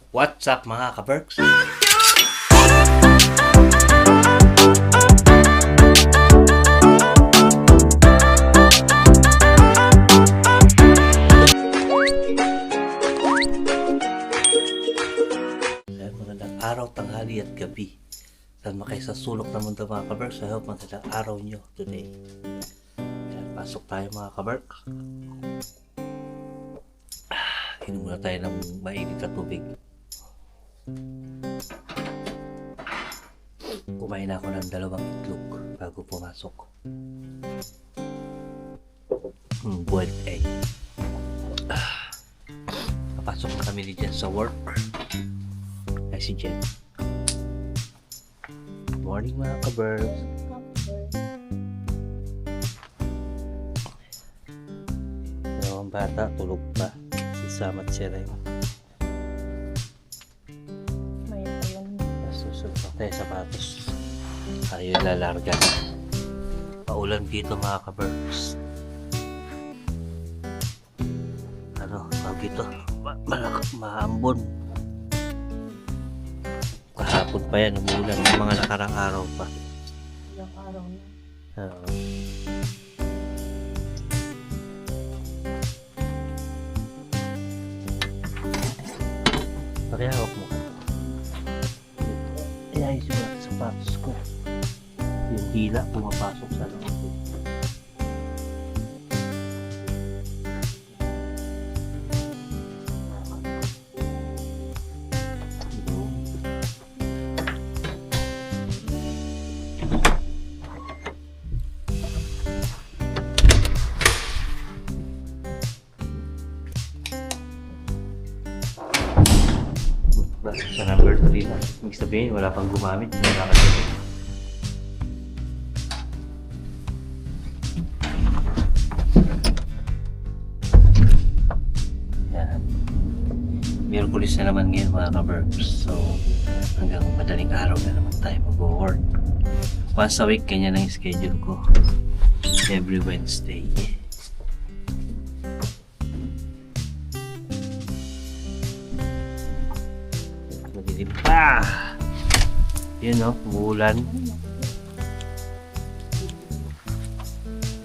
What's up mga ka-Berks? Magandang araw, tanghali at gabi. Saan makay sa sulok ng mundo mga ka-Berks? I hope magandang araw nyo today. Yan, pasok tayo mga ka-Berks. Inom muna tayo ng mainit na tubig. Kumain ako ng 2 itlog bago pumasok. Boiled egg. Papasok na kami ni Jen sa work. Ay si Jen. Morning mga ka-Berks. Dalawang bata tulog pa. Sama at sila yun. May ayun. Susunod pa tayo sapatos. Tayo lalarga na. Paulan dito mga ka-Berks. Ano, tawag ito? Maambon. Kahapon pa yan, umulan ng mga nakarang araw pa. Ilang araw na. Pakihawak mo ka. Ayos mo sa sapatos ko. Yung hila pumapasok sa loob. Sa number 3 na. Ibig sabihin, wala pang gumamit. Wala ka dito. Yan. Miyerkules na naman ngayon mga ka-Berks. So, hanggang madaling araw na naman tayo mag-work. Once a week, kanya na yung schedule ko. Every Wednesday. Madilim pa! Yun o, umuulan.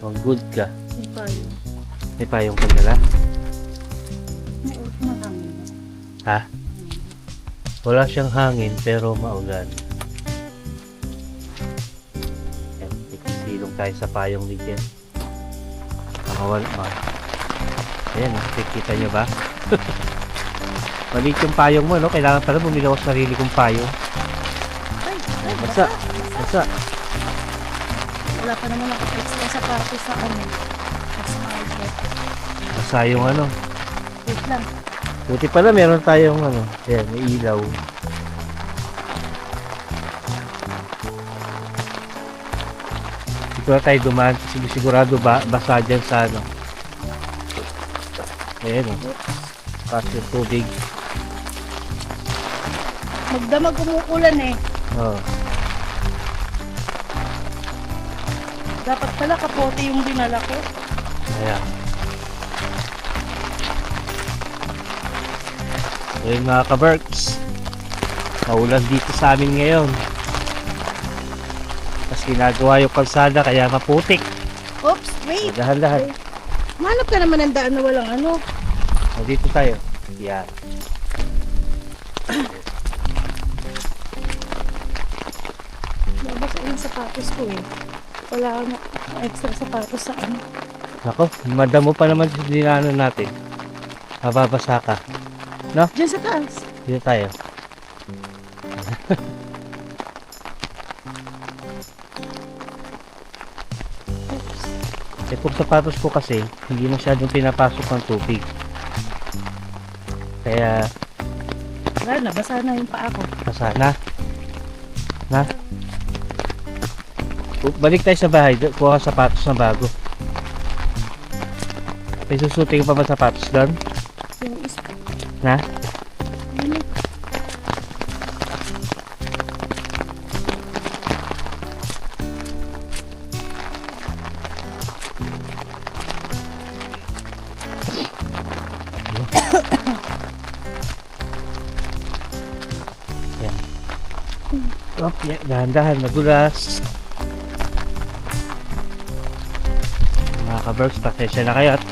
Oh, good ka. May payo. May payong ka dala? May hangin. Ha? Wala siyang hangin pero maulan. Ayan, silong tayo sa payong ni Jen. Ayan, nakikita nyo ba? Maliit yung payong mo, no? Kailangan pala bumili ako sa sarili kong payong. Ay, Basa. Basa. Wala pa naman ako extra sa party sa ano. Sa market. Basa yung ano. Wait lang. Buti pala meron tayong ano. Ayan, may ilaw. Dito na tayo dumaan. Sigurado ba basa dyan sa ano. Ayan o. Pas yung tubig. Magdamag umuulan eh. Oh. Dapat pala kapote yung dinala ko. Ayan. Ayun mga ka-Berks. Maulan dito sa amin ngayon. Tapos ginagawa yung kalsada kaya maputik. Oops, wait. Dahan-dahan. Manap ka naman ng daan na walang ano. O, dito tayo. Yan. Nabasa yung sapatos ko eh. Wala akong extra sapatos sa ano. Nako, madamo pa naman sa dinaanan natin. Mababasa ka. Diyan sa taas. Dito tayo. Oops. Kung sapatos ko kasi, hindi masyadong pinapasok ng tubig. Kaya, Wala na, basa na yung paa ko. basa na. Na? Balik tayo sa bahay. Kuha ka sapatos na bago. May susuti ka pa ba sapatos doon? Yung isa. Na? Ano? Oh, yeah, dahan-dahan, madulas. Mga ka-birds, pasensya na kayo at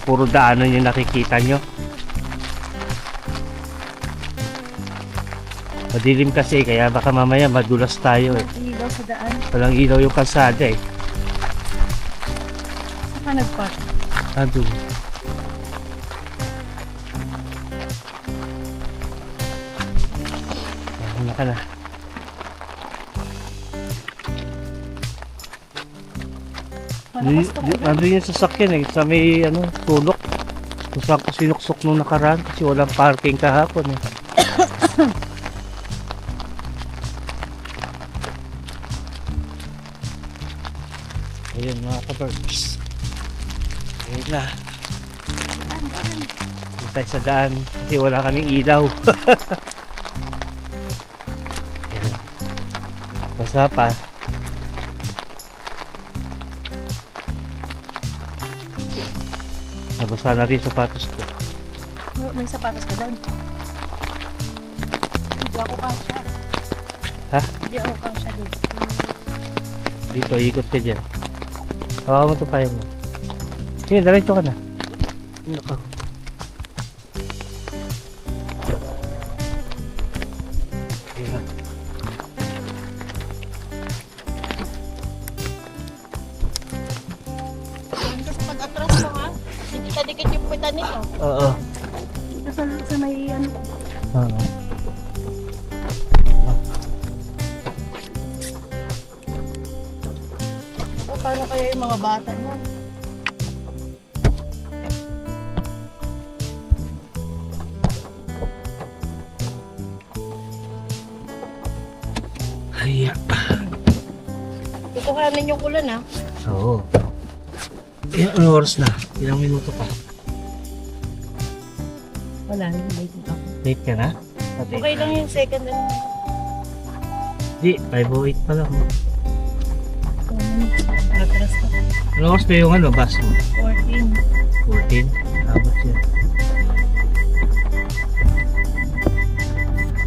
puro daanan yung nakikita nyo. Madilim kasi kaya baka mamaya madulas tayo eh. Ilaw sa daan. Walang ilaw yung kalsada eh. Saka nagpark. Ando. Ano ka na? Malakas ka ulan. Nandun yung sasakyan eh, sa may ano, tulok. Kung saan ko sinuksok nung nakaraan kasi walang parking kahapon eh. Ayun mga ka-birds. Ayun na. Dito tayo sa daan kasi wala kaming ilaw. Ayun. Basta pa. Nabasa na rin sapatos ko. May sapatos ka doon. Hindi ako kasha. Ha? Hindi ako kasha doon. Dito, ikot ka dyan. Hawakan mo ito payo mo. Sige, diretso ka na. Naka. Ayan. Kasi pag atras mo ha, hindi ka dikit yung puta nito. Oo. Dito sa may ano. Oo. O paano kaya yung mga bata mo? Ay, Tutuhanin yung ulan ha. oo. Ilang ano oras na? Ilang minuto pa? Wala, hindi dito. Late ka na? Pati. Okay lang yung second and Di, 5:08 pa lang. atras ka. Ano oras pa yung ano, bus mo? 14. 14? Abot siya.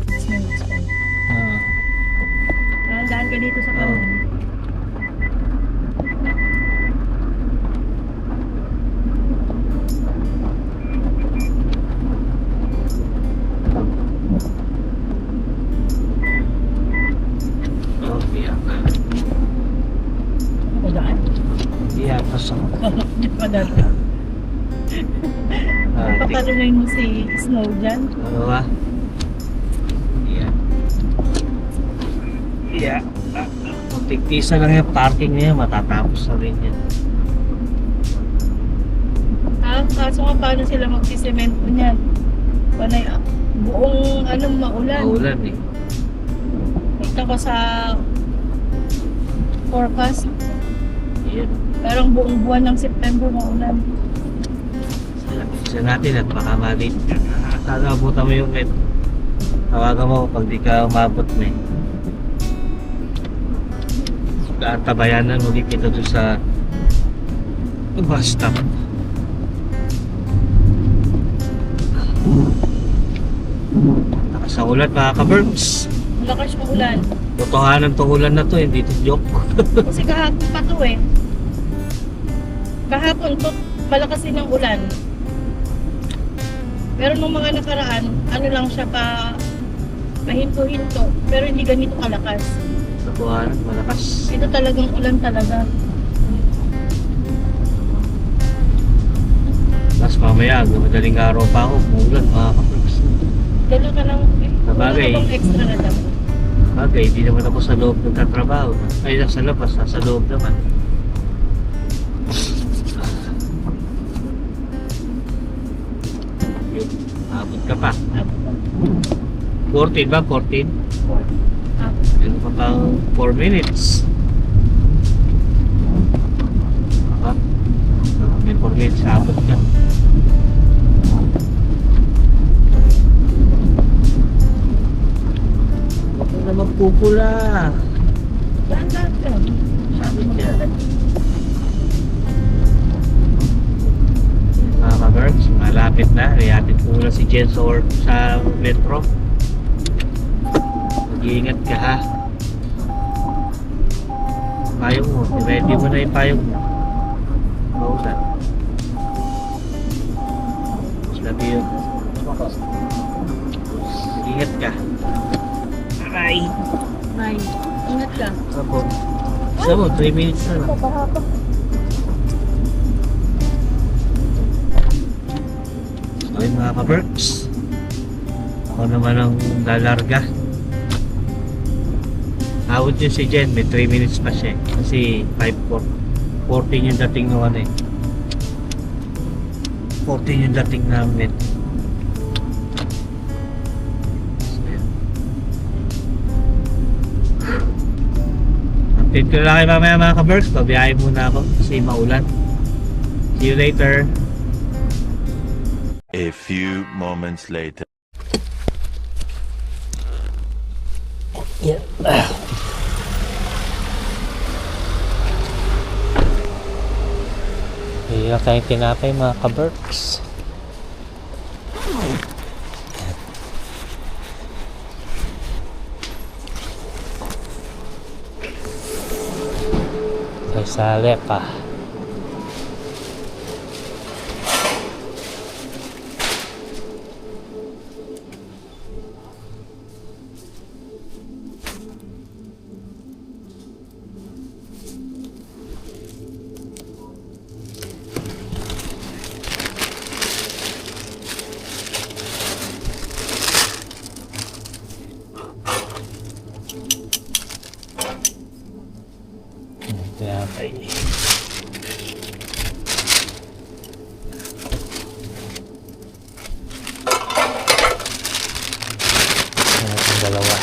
6 minutes pa. Ah. Dahan ka dito sa kanan. Oh, biyak. O daan. Biyak, pasok. Hindi pa daan. Ah, Papalunin mo si Snow dyan. ano ba? Yeah. Yeah. Kung tigtisa lang yung parking niya, matatapos na rin yan. Kaso nga paano sila magsisemento niyan? Panay, buong maulan. Maulan eh. Ito ko sa forecast, Yan. parang buong buwan ng September maulan. Isa natin at baka malit. Sana abutan mo yung net. Tawagan mo pag di ka umabot mo eh. Tabayanan ulit kita doon sa bus stop. Nakasaulat mga ka-birds. Malakas yung ulan. Totohanan tong ulan na to, hindi to joke. Kasi kahapon pa to eh. Kahapon to, malakas din ang ulan. Pero nung mga nakaraan, ano lang siya pahinto-hinto. Pero hindi ganito kalakas. Totohanan, malakas. Ito talagang ulan talaga. Tapos mamaya, madaling araw pa ako, umulan mga ka-birds. Dala ka lang eh. Sabagay. Wala ka bang extra na dami? Bagay, hindi naman ako sa loob nagtatrabaho. Ay, nasa labas, nasa loob naman. Abot ka pa. 14 ba? 14? Ano pa pang 4 minutes? May 4 minutes, abot ka. Huwag na magpupula. Dahan-dahan ka. Sabi mo Yeah. agad. Mga ka-birds, malapit na. Iatid ko muna si Jen sa metro. Mag-iingat ka ha. Payong mo, ready mo na yung payong mo. Maulan. Sabi yun. Mag-iingat ka. Aray! Nay, ingat ka. Apo. Isa mo, 3 minutes na lang. Papahapo. Okay mga ka-Berks. Ako naman ang lalarga. Awit yun si Jen, may 3 minutes pa siya eh. Kasi 5:14 yung dating ng ano eh. 14 yung dating namin. Update ko lang kayo mamaya mga ka-Berks. Babiyahin muna ako kasi maulan. See you later. A few moments later. Yeah. Iyak tayong tinapay mga ka-Berks. Tayo sa Lepa. Tinapay. Ang dalawa.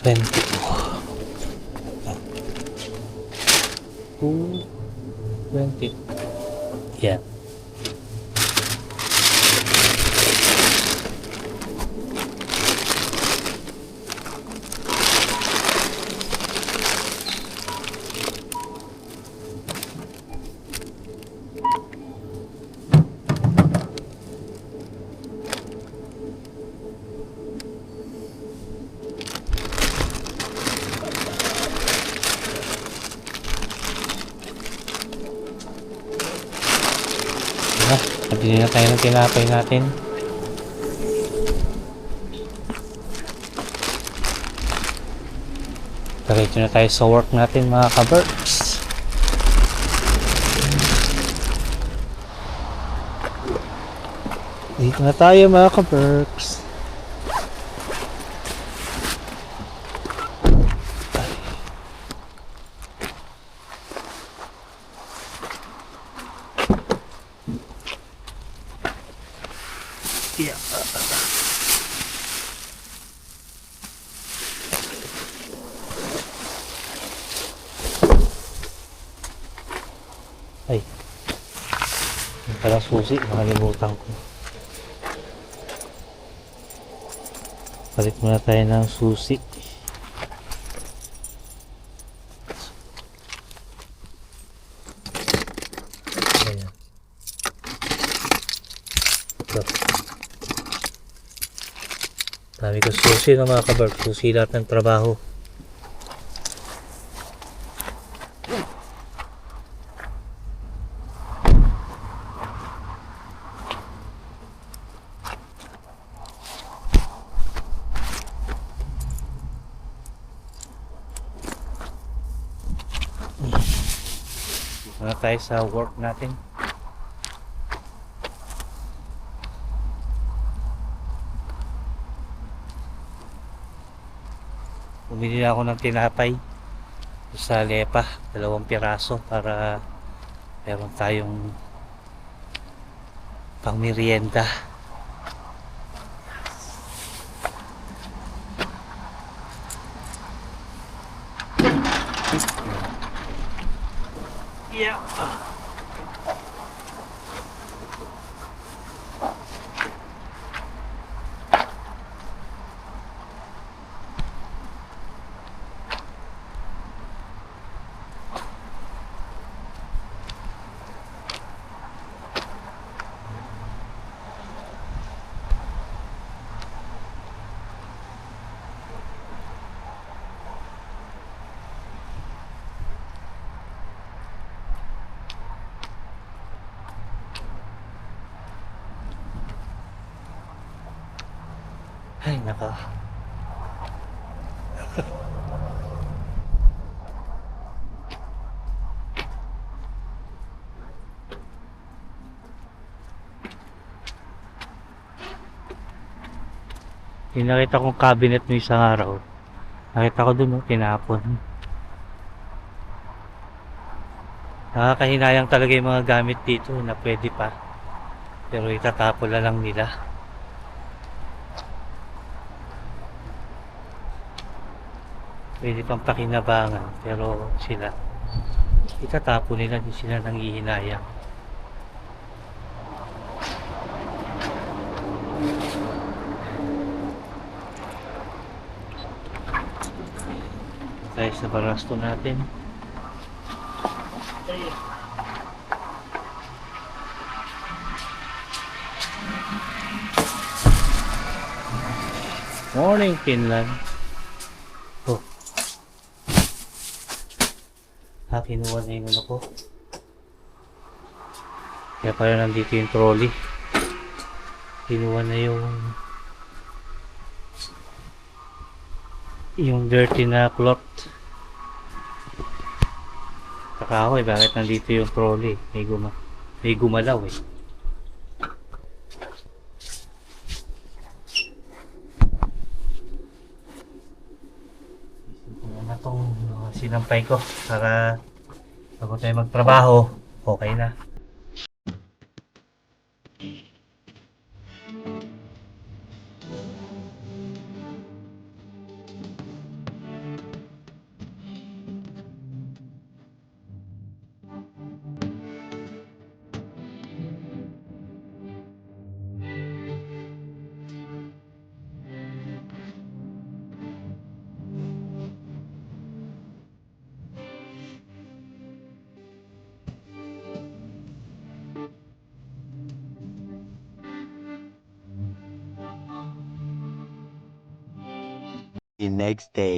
20. 20. Yeah. Pabili na tayo ng tinapay natin. Diretso na tayo sa work natin mga ka-Berks. Dito na tayo mga ka-Berks. Yeah. Ay. Yung palang susi, nakalimutan ko. Palit muna tayo ng susi. Ayan. Ito. Dami ko susi na mga ka-Berks. Susi lahat ng trabaho. Muna tayo sa work natin. Bumili na ako ng tinapay sa Lepa, 2 piraso para meron tayong pang merienda. Yeah. Ay, naka. Yung nakita kong cabinet no isang araw. Nakita ko dun, no, tinapon. Nakakahinayang talaga yung mga gamit dito na pwede pa. Pero itatapon na lang nila. Pwede pang pakinabangan. Pero sila, itatapon nila, di sila nanghihinayang. Tayo sa barasto natin. Morning, Finland. Oh. Kinuha na yung ano ko. Kaya pala nandito yung trolley. Kinuha na yung dirty na cloth. Saka ako bakit nandito yung trolley? May gumalaw eh. Ano tong sinampay ko para bago tayo magtrabaho, okay na. The next day.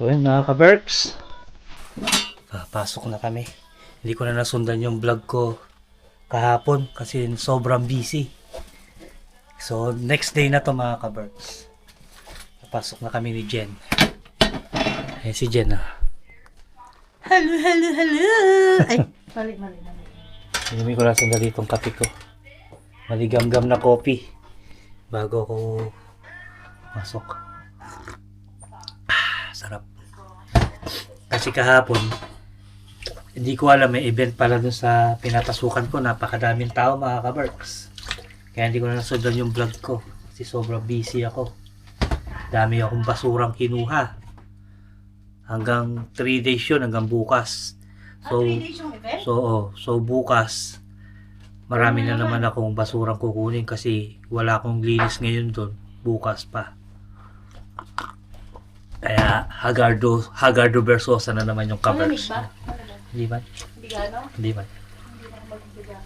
So yun mga ka-Berks, papasok na kami. Hindi ko na nasundan yung vlog ko kahapon kasi sobrang busy. So next day na to mga ka-Berks. Papasok na kami ni Jen. Ayan si Jen ah. Hello, hello, hello! Ay, mali. Inumin ko lang sandali itong kape ko. Maligam-gam na coffee bago ako masok. Sarap. Kasi kahapon hindi ko alam may event pala dun sa pinapasukan ko. Napakadaming tao mga ka-Berks. Kaya hindi ko na nasundan yung vlog ko kasi sobrang busy ako. Dami akong basurang kinuha. Hanggang 3 days yun, hanggang bukas. So, 3 days yung event? So bukas marami na naman akong basurang kukunin kasi wala akong linis ngayon doon. Bukas pa. Kaya Hagardo Versosa na naman yung Malamig covers. ba? Hindi ba? Hindi gano? Hindi ba? Hindi na ako magbibigyan.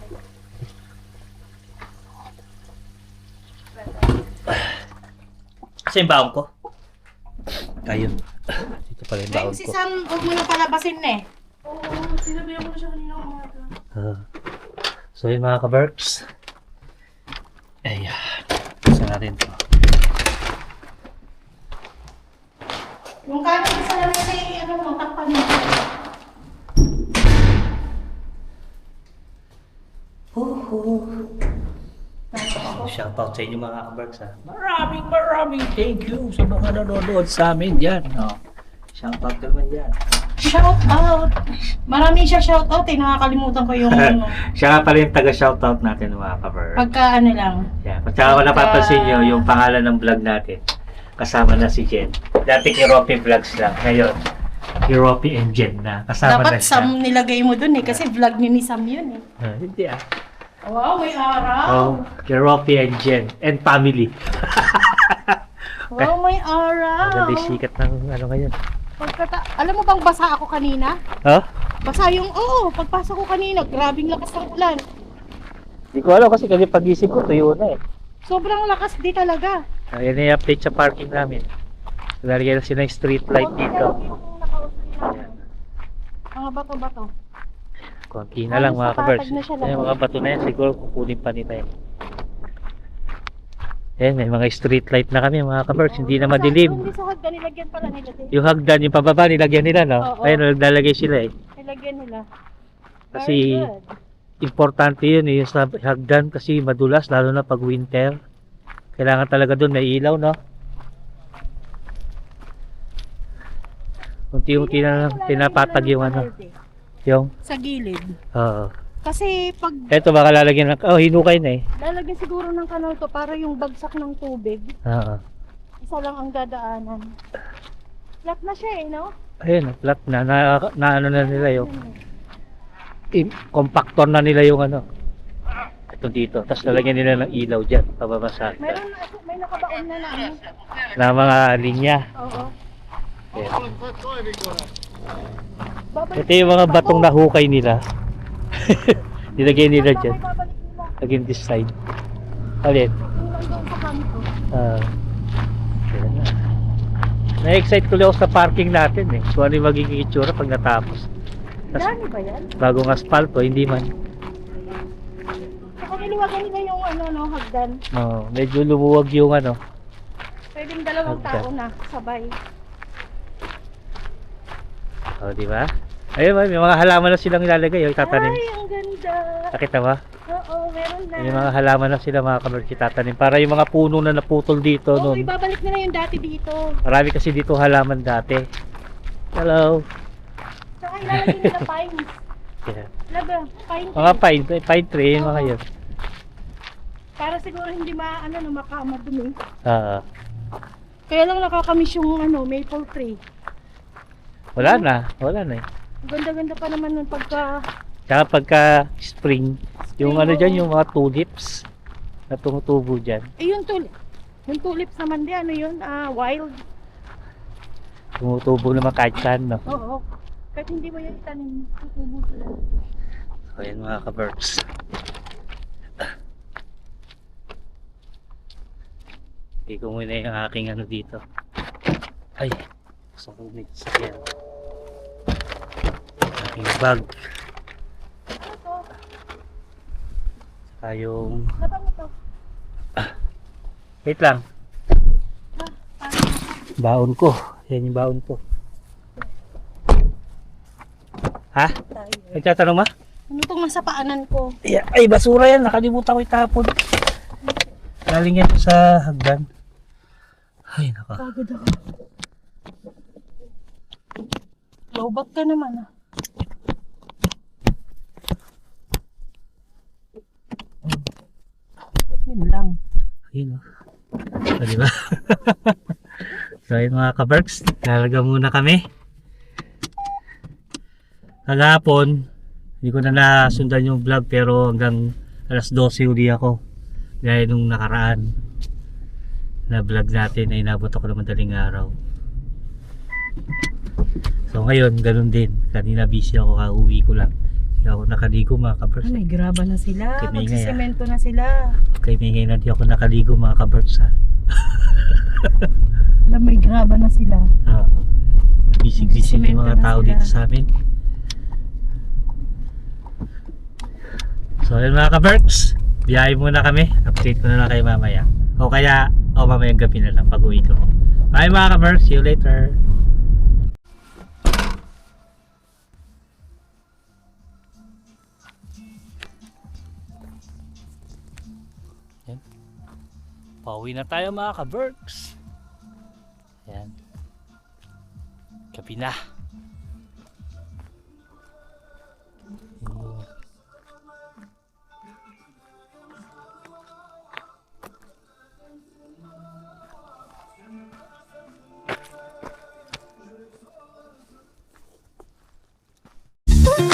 Kasi yung baon ko. Ayun. Dito pala yung baon Si ko. Sam, huwag mo na palabasin na eh. Oo, sinabihan ko na siya kanina umaga. So yun mga ka-Berks. Ayan. Gusto natin to. Yung kanin sa lamin kasi, ano, takpan mo. Shoutout sa inyo mga ka-Berks ha. Maraming thank you sa mga nanonood sa amin dyan. No? Shoutout ka naman dyan. Shout out! Maraming siya shout out eh, nakakalimutan ko yung ano. Siya nga pala yung taga-shoutout natin mga ka-Berks. Pagka ano lang. Yeah. At saka kung napapansin nyo, yung pangalan ng vlog natin, kasama na si Jen. Dati Kiropi Vlogs lang. Ngayon, Kiropi and Jen na. Kasama na Dapat siya. Sam nilagay mo dun eh, kasi vlog ni Sam yun eh. Hindi ah. Wow, may araw! Oh, Kiropi and Jen. And family. Wow, may araw! Maganda yung sikat ng ano ngayon. Alam mo bang basa ako kanina? Huh? Basa yung, pagpasok ko kanina, grabing lakas ng ulan. Hindi ko alam kasi pagising ko, tuyo na eh. Sobrang lakas di talaga. Ayan yung update sa parking namin. Nalagyan na sila yung street light dito. Ayan. Mga bato-bato. Konti na lang mga Halos ka-Berks. napatag na siya Ayan, lahat. mga bato na yan, siguro kukunin pa nila yan. Ayan, may mga street light na kami mga kaberks, hindi na madilim. Hindi sa hagdan, nilagyan pala nila din. Yung hagdan, yung pababa, nilagyan nila, no? Oo. Ayun, naglalagay sila eh. Nilagyan nila. Kasi Very good. importante yun eh, yung sa hagdan kasi madulas, lalo na pag winter. Kailangan talaga doon may ilaw, no? Unti-unti na lang pinapatag yung ano. Yung, Sa gilid. oo. Kasi pag Eto baka lalagyan ng, oh hinukay na eh. lalagyan siguro ng kanal to para yung bagsak ng tubig, Oo. isa lang ang dadaanan. Flat na siya eh, no? Ayun, flat na ano na nila yung, compactor na nila yung ano. Ito dito, tapos lalagyan nila ng ilaw dyan, pababasa. Meron na, may nakabaon na ano. Na mga linya. Oo. Ayan. Babalik Ito yung mga batong nahukay nila. Nilagay nila dyan. babalik nila. Again this side. Alin? Yung nandun sa kanto. Ayan na. Na-excite ko lang ako sa parking natin eh. So ano yung magiging itsura pag natapos. Tas, Dami ba yan? bagong asfalto, hindi man. Saka niliwagan nila yung ano, no, hagdan. Medyo lumuwag yung ano. Pwedeng dalawang Hagdan. tao na, sabay. Di ba? Ayun, may mga halaman na silang ilalagay. Yung tatanim. Ay, ang ganda. Nakita ba? Oo, meron na. May mga halaman na sila mga kamersi tatanim. Para yung mga puno na naputol dito Oo, noon. ibabalik nila yung dati dito. Marami kasi dito halaman dati. Hello. Saka ilalagay nila pines. Yeah. Laga, pine Mga tree. pine tree, yung mga yun. Para siguro hindi makamadumi. Oo. Kaya lang nakakamiss yung ano, maple tree. Wala na eh. Ganda-ganda pa naman nun pagka... Tsaka pagka spring, yung ano dyan, yung mga tulips na tumutubo dyan. Eh yung tulips naman di, ano yun? Wild. Tumutubo naman kahit saan, no? Oo. Kahit hindi mo yung itanim, tutubo sila. So, yan mga ka-birds. Hindi ko muna yung aking ano dito. Ay, gusto ko dito sa yan. Aking bag. Ano to? Saka yung... Laban mo to? Wait lang. Parang Baon ko. Yan yung baon ko. Ha? tayo. Nagtatanong ma? Ano tong nasa paanan ko? Ay, basura yan. Nakalimutan ko itapon. Galing yan sa hagdan. Ay, naka. Pagod ako. Lowback ka naman ah. Yun lang. Ayun o. So, diba? So, ayun mga ka-berks. Talaga muna kami. Kagapon, hindi ko na nasundan yung vlog pero hanggang alas 12 uli ako. Gaya nung nakaraan na vlog natin ay inabot ako ng madaling araw. So ngayon, ganun din. Kanina busy ako, kauwi ko lang. Hindi ako nakaligo mga ka-berks. May graba na sila. Okay, may ngaya. Magsisemento na sila. Okay, may ngayon na di ako nakaligo mga ka-berks ha. May graba na sila. Busy-busy na yung mga Magsisemento na tao sila. dito sa amin. So yun mga ka-berks, biyahe muna kami. Update ko na lang kayo mamaya. O kaya, mamayang gabi na lang pag uwi ko. Bye mga ka-berks, see you later. Yan. Pauwi na tayo mga ka-berks. Yan. Gabi na. Ooh,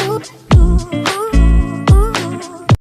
ooh, ooh.